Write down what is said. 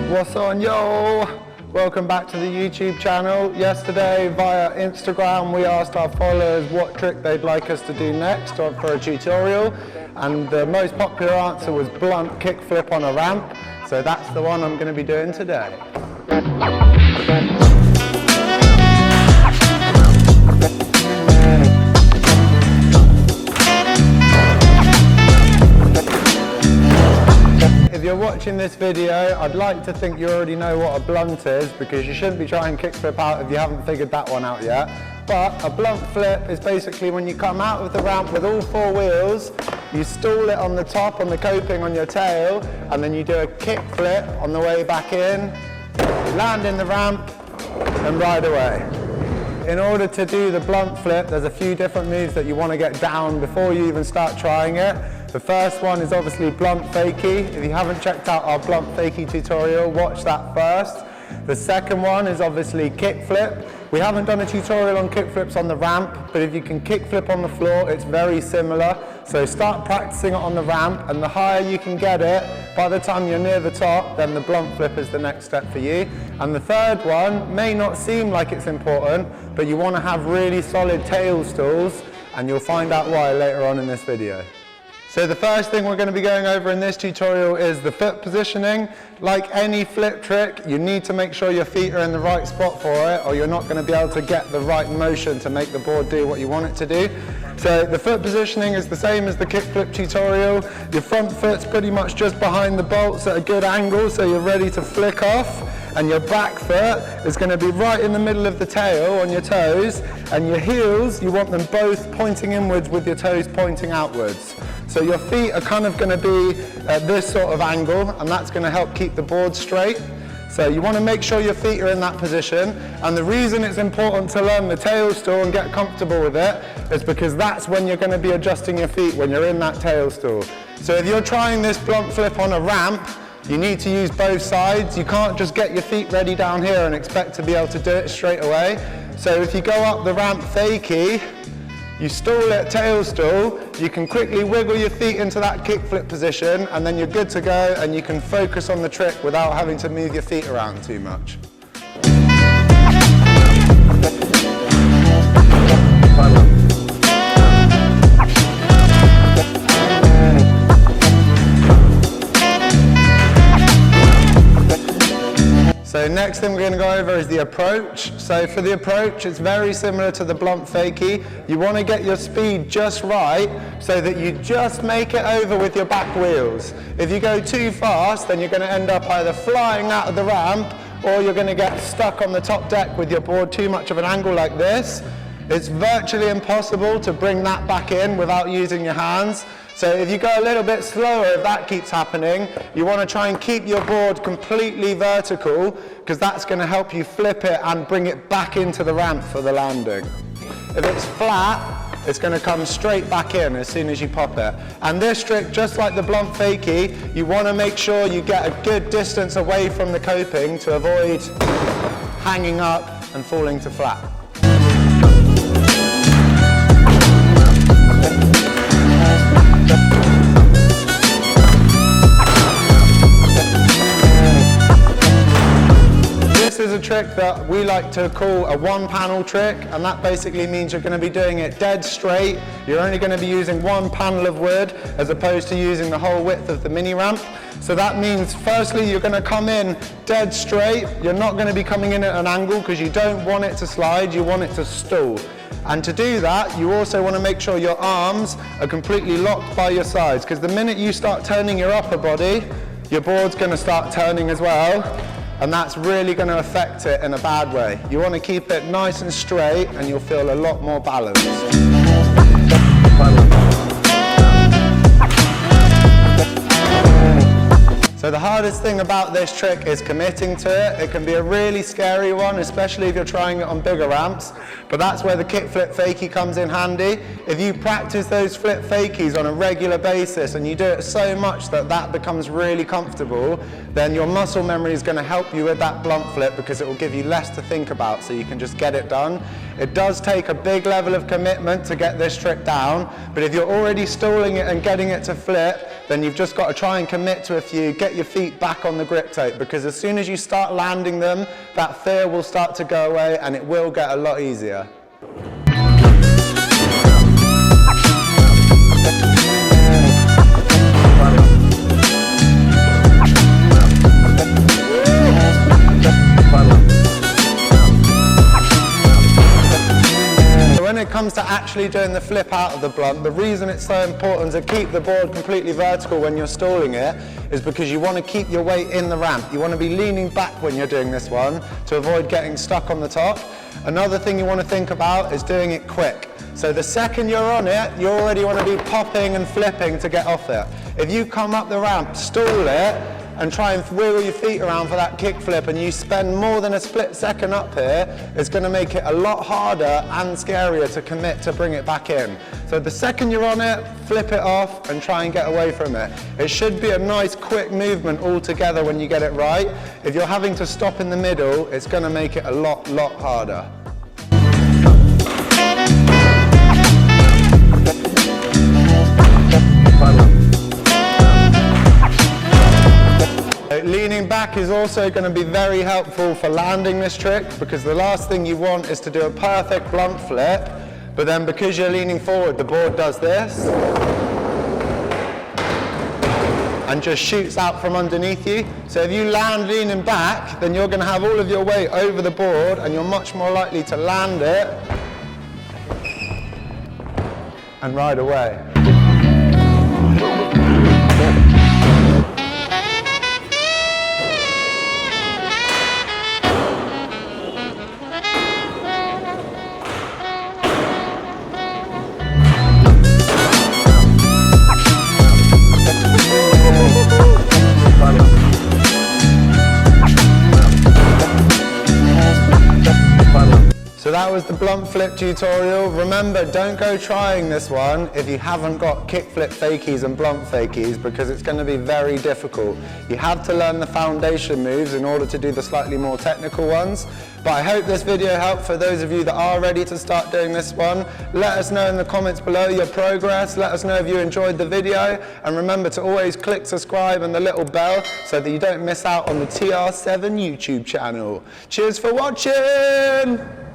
What's on, yo? Welcome back to the YouTube channel. Yesterday via Instagram we asked our followers what trick they'd like us to do next for a tutorial, and the most popular answer was blunt kickflip on a ramp, so that's the one I'm going to be doing today. If you're watching this video, I'd like to think you already know what a blunt is, because you shouldn't be trying kickflip out if you haven't figured that one out yet. But a blunt flip is basically when you come out of the ramp with all four wheels, you stall it on the top, on the coping on your tail, and then you do a kickflip on the way back in, land in the ramp, and ride away. In order to do the blunt flip, there's a few different moves that you want to get down before you even start trying it. The first one is obviously blunt fakie. If you haven't checked out our blunt fakie tutorial, watch that first. The second one is obviously kickflip. We haven't done a tutorial on kickflips on the ramp, but if you can kickflip on the floor, it's very similar. So start practicing it on the ramp, and the higher you can get it, by the time you're near the top, then the blunt flip is the next step for you. And the third one may not seem like it's important, but you want to have really solid tail stalls, and you'll find out why later on in this video. So the first thing we're going to be going over in this tutorial is the foot positioning. Like any flip trick, you need to make sure your feet are in the right spot for it, or you're not going to be able to get the right motion to make the board do what you want it to do. So the foot positioning is the same as the kickflip tutorial. Your front foot's pretty much just behind the bolts at a good angle, so you're ready to flick off. And your back foot is going to be right in the middle of the tail on your toes, and your heels, you want them both pointing inwards with your toes pointing outwards. So your feet are kind of going to be at this sort of angle, and that's going to help keep the board straight. So you want to make sure your feet are in that position, and the reason it's important to learn the tail stall and get comfortable with it is because that's when you're going to be adjusting your feet, when you're in that tail stall. So if you're trying this blunt flip on a ramp, you need to use both sides. You can't just get your feet ready down here and expect to be able to do it straight away. So if you go up the ramp fakie, you stall it tail stall, you can quickly wiggle your feet into that kickflip position, and then you're good to go, and you can focus on the trick without having to move your feet around too much. So next thing we're going to go over is the approach. So for the approach, it's very similar to the blunt fakie. You want to get your speed just right so that you just make it over with your back wheels. If you go too fast, then you're going to end up either flying out of the ramp, or you're going to get stuck on the top deck with your board too much of an angle like this. It's virtually impossible to bring that back in without using your hands. So if you go a little bit slower, if that keeps happening, you want to try and keep your board completely vertical, because that's going to help you flip it and bring it back into the ramp for the landing. If it's flat, it's going to come straight back in as soon as you pop it. And this trick, just like the blunt fakie, you want to make sure you get a good distance away from the coping to avoid hanging up and falling to flat. This is a trick that we like to call a one-panel trick, and that basically means you're going to be doing it dead straight. You're only going to be using one panel of wood as opposed to using the whole width of the mini ramp. So that means firstly you're going to come in dead straight. You're not going to be coming in at an angle because you don't want it to slide, you want it to stall. And to do that, you also want to make sure your arms are completely locked by your sides, because the minute you start turning your upper body, your board's going to start turning as well. And that's really going to affect it in a bad way. You want to keep it nice and straight, and you'll feel a lot more balanced. So the hardest thing about this trick is committing to it. It can be a really scary one, especially if you're trying it on bigger ramps, but that's where the kickflip fakie comes in handy. If you practice those flip fakies on a regular basis and you do it so much that that becomes really comfortable, then your muscle memory is going to help you with that blunt flip, because it will give you less to think about, so you can just get it done. It does take a big level of commitment to get this trick down, but if you're already stalling it and getting it to flip, then you've just got to try and commit to a few, get your feet back on the grip tape, because as soon as you start landing them, that fear will start to go away and it will get a lot easier. When it comes to actually doing the flip out of the blunt, the reason it's so important to keep the board completely vertical when you're stalling it is because you want to keep your weight in the ramp. You want to be leaning back when you're doing this one to avoid getting stuck on the top. Another thing you want to think about is doing it quick. So the second you're on it, you already want to be popping and flipping to get off it. If you come up the ramp, stall it, and try and wheel your feet around for that kickflip, and you spend more than a split second up here, it's going to make it a lot harder and scarier to commit to bring it back in. So the second you're on it, flip it off and try and get away from it. It should be a nice quick movement all together when you get it right. If you're having to stop in the middle, it's going to make it a lot harder. Leaning back is also going to be very helpful for landing this trick, because the last thing you want is to do a perfect blunt flip, but then because you're leaning forward, the board does this and just shoots out from underneath you. So if you land leaning back, then you're going to have all of your weight over the board and you're much more likely to land it and ride away. So that was the blunt flip tutorial. Remember, don't go trying this one if you haven't got kickflip fakies and blunt fakies, because it's going to be very difficult. You have to learn the foundation moves in order to do the slightly more technical ones. But I hope this video helped for those of you that are ready to start doing this one. Let us know in the comments below your progress. Let us know if you enjoyed the video. And remember to always click subscribe and the little bell so that you don't miss out on the TR7 YouTube channel. Cheers for watching!